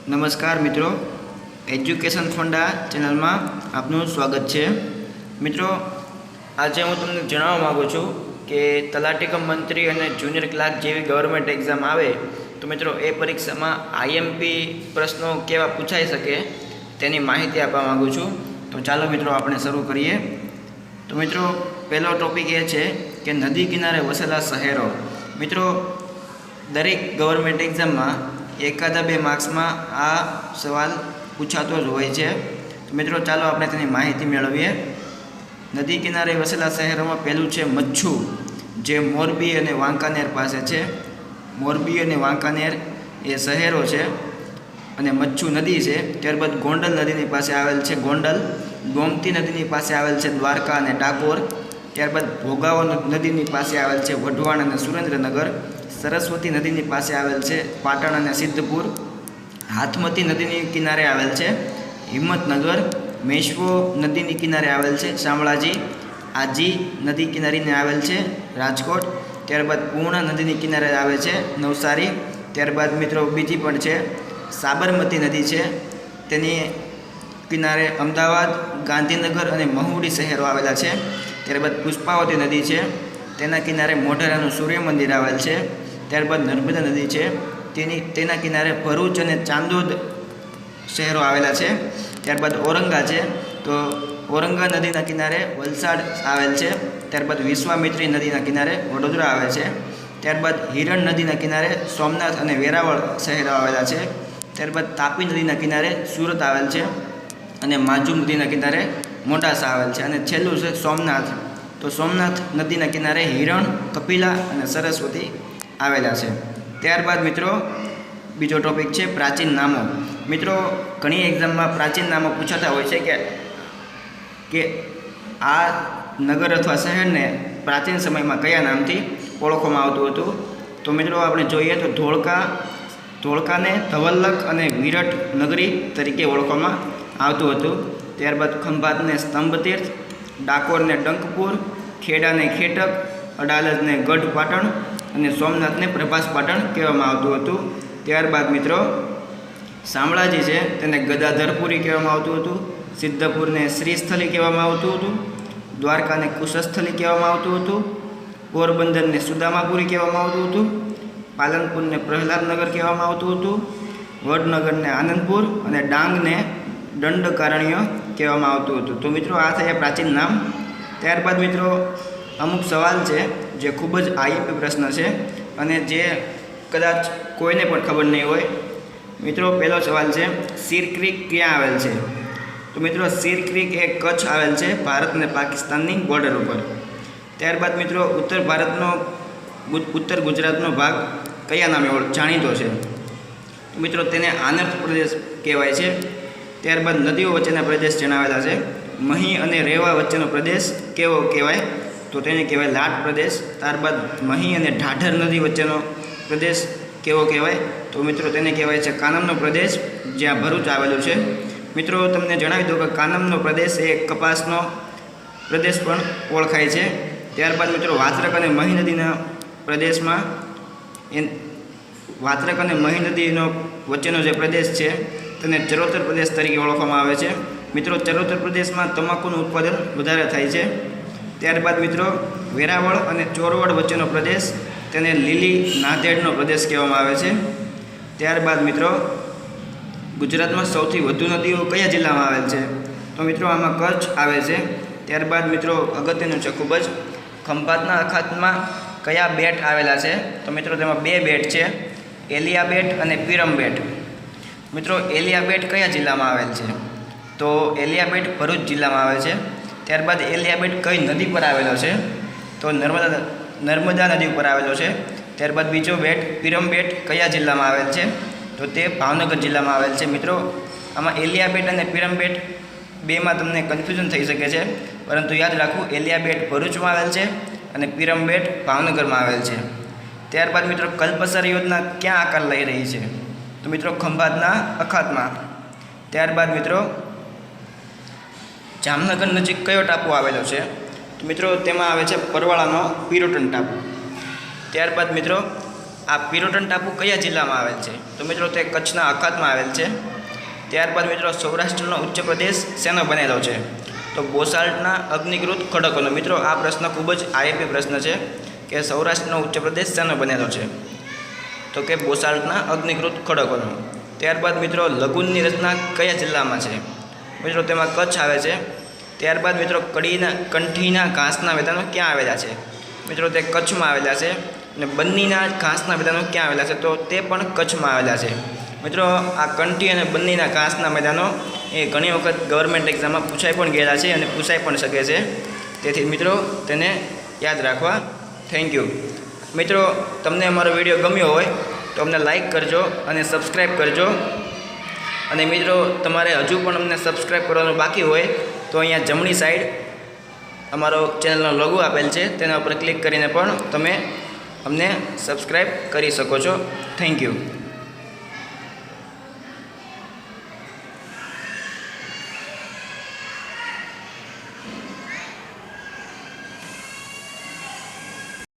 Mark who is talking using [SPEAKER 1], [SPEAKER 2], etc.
[SPEAKER 1] નમસ્કાર મિત્રો, એજ્યુકેશન ફંડા ચેનલમાં આપનું સ્વાગત છે। મિત્રો, આજે હું તમને જણાવવા માગું છું કે તલાટી કમ મંત્રી અને જુનિયર ક્લાર્ક જેવી ગવર્મેન્ટ એક્ઝામ આવે તો મિત્રો એ પરીક્ષામાં આઈએમપી પ્રશ્નો કેવા પૂછાઈ શકે તેની માહિતી આપવા માગું છું। તો ચાલો મિત્રો આપણે શરૂ કરીએ। તો મિત્રો, પહેલો ટોપિક એ છે કે નદી કિનારે વસેલા શહેરો। મિત્રો, દરેક ગવર્મેન્ટ એક્ઝામમાં એકાદા બે માર્ક્સમાં આ સવાલ પૂછાતો જ હોય છે। તો મિત્રો ચાલો આપણે તેની માહિતી મેળવીએ। નદી કિનારે વસેલા શહેરોમાં પહેલું છે મચ્છુ, જે મોરબી અને વાંકાનેર પાસે છે। મોરબી અને વાંકાનેર એ શહેરો છે અને મચ્છુ નદી છે। ત્યારબાદ ગોંડલ નદીની પાસે આવેલ છે ગોંડલ, ગોમતી નદીની પાસે આવેલ છે દ્વારકા અને ડાકોર। ત્યારબાદ ભોગાવો નદીની પાસે આવેલ છે વઢવાણ અને સુરેન્દ્રનગર, સરસ્વતી નદીની પાસે આવેલ છે પાટણ અને સિદ્ધપુર, હાથમતી નદીની કિનારે આવેલ છે હિંમતનગર, મેશ્વો નદીની કિનારે આવેલ છે શામળાજી, આજી નદી કિનારીને આવેલ છે રાજકોટ। ત્યારબાદ પૂર્ણા નદીની કિનારે આવે છે નવસારી। ત્યારબાદ મિત્રો બીજી પણ છે સાબરમતી નદી છે, તેની કિનારે અમદાવાદ, ગાંધીનગર અને મહુડી શહેરો આવેલા છે। ત્યારબાદ પુષ્પાવતી નદી છે, તેના કિનારે મોઢેરાનું સૂર્ય મંદિર આવેલ છે। ત્યારબાદ નર્મદા નદી છે, તેના કિનારે ભરૂચ અને ચાંદોદ શહેરો આવેલા છે। ત્યારબાદ ઔરંગા છે, તો ઔરંગા નદીના કિનારે વલસાડ આવેલ છે। ત્યારબાદ વિશ્વામિત્રી નદીના કિનારે વડોદરા આવે છે। ત્યારબાદ હિરણ નદીના કિનારે સોમનાથ અને વેરાવળ શહેરો આવેલા છે। ત્યારબાદ તાપી નદીના કિનારે સુરત આવેલ છે અને માજુ નદીના કિનારે મોડાસા આવેલ છે। અને છેલ્લું છે સોમનાથ, તો સોમનાથ નદીના કિનારે હિરણ, કપિલા અને સરસ્વતી આવેલા છે। ત્યારબાદ મિત્રો બીજો ટોપિક છે પ્રાચીન નામો। મિત્રો, ઘણી એક્ઝામમાં પ્રાચીન નામો પૂછાતા હોય છે કે આ નગર અથવા શહેરને પ્રાચીન સમયમાં કયા નામથી ઓળખવામાં આવતું હતું। તો મિત્રો આપણે જોઈએ તો ધોળકાને ધવલ્લક અને વિરટ નગરી તરીકે ઓળખવામાં આવતું હતું। ત્યારબાદ ખંભાતને સ્તંભતીર્થ, ડાકોરને ડંકપુર, ખેડાને ખેટક, અડાલજને ગઢ પાટણ અને સોમનાથને પ્રભાસ પાટણ કહેવામાં આવતું હતું। ત્યારબાદ મિત્રો શામળાજી છે તેને ગદાધરપુરી કહેવામાં આવતું હતું, સિદ્ધપુરને શ્રીસ્થલી કહેવામાં આવતું હતું, દ્વારકાને કુશસ્થલી કહેવામાં આવતું હતું, પોરબંદરને સુદામાપુરી કહેવામાં આવતું હતું, પાલનપુરને પ્રહલાદનગર કહેવામાં આવતું હતું, વડનગરને આનંદપુર અને ડાંગને દંડકારણ્ય કહેવામાં આવતું હતું। તો મિત્રો આ થયા પ્રાચીન નામ। ત્યારબાદ મિત્રો અમુક સવાલ છે જે ખૂબ જ આઈએમપી પ્રશ્ન છે અને જે કદાચ કોઈને પણ ખબર નહીં હોય। મિત્રો પહેલો સવાલ છે સીર ક્રીક ક્યાં આવેલ છે? તો મિત્રો સીર ક્રીક એ કચ્છ આવેલ છે, ભારત અને પાકિસ્તાનની બોર્ડર ઉપર। ત્યારબાદ મિત્રો ઉત્તર ગુજરાતનો ભાગ કયા નામે જાણીતો છે? તો મિત્રો તેને આનર્ત પ્રદેશ કહેવાય છે। ત્યારબાદ નદીઓ વચ્ચેના પ્રદેશ જણાવેલા છે। મહી અને રેવા વચ્ચેનો પ્રદેશ કેવો કહેવાય? તો તેને કહેવાય લાટ પ્રદેશ। ત્યારબાદ મહી અને ઢાઢર નદી વચ્ચેનો પ્રદેશ કેવો કહેવાય? તો મિત્રો તેને કહેવાય છે કાનમનો પ્રદેશ, જ્યાં ભરૂચ આવેલું છે। મિત્રો તમને જણાવી દઉં કે કાનમનો પ્રદેશ એ કપાસનો પ્રદેશ પણ ઓળખાય છે। ત્યારબાદ મિત્રો વાત્રક અને મહી નદીના પ્રદેશમાં વાત્રક અને મહી નદીનો વચ્ચેનો જે પ્રદેશ છે તેને ચરોતર પ્રદેશ તરીકે ઓળખવામાં આવે છે। મિત્રો ચરોતર પ્રદેશમાં તમાકુનું ઉત્પાદન વધારે થાય છે। ત્યારબાદ મિત્રો વેરાવળ અને ચોરવડ વચ્ચેનો પ્રદેશ તેને લીલી નાંદેડનો પ્રદેશ કહેવામાં આવે છે। ત્યારબાદ મિત્રો ગુજરાતમાં સૌથી વધુ નદીઓ કયા જિલ્લામાં આવેલ છે? તો મિત્રો આમાં કચ્છ આવે છે। ત્યારબાદ મિત્રો અગત્યનું છે ખૂબ જ, ખંભાતના અખાતમાં કયા બેટ આવેલા છે? તો મિત્રો તેમાં બે બેટ છે, એલિયા બેટ અને પીરમ બેટ। મિત્રો એલિયા બેટ કયા જિલ્લામાં આવેલ છે? તો એલિયા બેટ ભરૂચ જિલ્લામાં આવે છે। ત્યારબાદ એલિયા બેટ કઈ નદી પર આવેલો છે? તો નર્મદા નદી ઉપર આવેલો છે। ત્યારબાદ બીજો બેટ પીરમ બેટ કયા જિલ્લામાં આવેલ છે? તો તે ભાવનગર જિલ્લામાં આવેલ છે। મિત્રો આમાં એલિયા બેટ અને પીરમ બેટ બેમાં તમને કન્ફ્યુઝન થઈ શકે છે, પરંતુ યાદ રાખવું એલિયા બેટ ભરૂચમાં આવેલ છે અને પીરમ બેટ ભાવનગરમાં આવેલ છે। ત્યારબાદ મિત્રો કલ્પસર યોજના ક્યાં આકાર લઈ રહી છે? તો મિત્રો ખંભાતના અખાતમાં। ત્યારબાદ મિત્રો જામનગર નજીક કયો ટાપુ આવેલો છે? તો મિત્રો તેમાં આવે છે પરવાળાનો પિરોટન ટાપુ। ત્યારબાદ મિત્રો આ પિરોટન ટાપુ કયા જિલ્લામાં આવેલ છે? તો મિત્રો તે કચ્છના અખાતમાં આવેલ છે. ત્યારબાદ મિત્રો સૌરાષ્ટ્રનો ઉચ્ચ પ્રદેશ શેનો બનેલો છે? તો બોસાલ્ટના અગ્નિકૃત ખડકોનો. મિત્રો આ પ્રશ્ન ખૂબ જ આઈએમપી પ્રશ્ન છે કે સૌરાષ્ટ્રનો ઉચ્ચ પ્રદેશ શેનો બનેલો છે? તો કે બોસાલ્ટના અગ્નિકૃત ખડકોનો. ત્યારબાદ મિત્રો લઘુનની રચના કયા જિલ્લામાં છે? મિત્રો તેમાં કચ્છ આવે છે. ત્યારબાદ મિત્રો કંઠીના ઘાસના મેદાનો ક્યાં આવેલા છે? મિત્રો તે કચ્છમાં આવેલા છે. અને બન્નીના ઘાસના મેદાનો ક્યાં આવેલા છે? તો તે પણ કચ્છમાં આવેલા છે. મિત્રો આ કંઠી અને બન્નીના ઘાસના મેદાનો એ ઘણી વખત ગવર્મેન્ટ એક્ઝામમાં પૂછાઈ પણ ગયેલા છે અને પૂછાઈ પણ શકે છે. તેથી મિત્રો તેને યાદ રાખવા. Thank you. મિત્રો તમને અમારો વિડીયો ગમ્યો હોય તો અમને લાઈક કરજો અને સબસ્ક્રાઈબ કરજો. અને મિત્રો તમારે હજુ પણ અમને સબસ્ક્રાઈબ કરવાનું બાકી હોય તો અહીંયા જમણી સાઈડ અમારો ચેનલનો લોગો આપેલ છે, તેના ઉપર ક્લિક કરીને પણ તમે અમને સબસ્ક્રાઈબ કરી શકો છો. Thank you.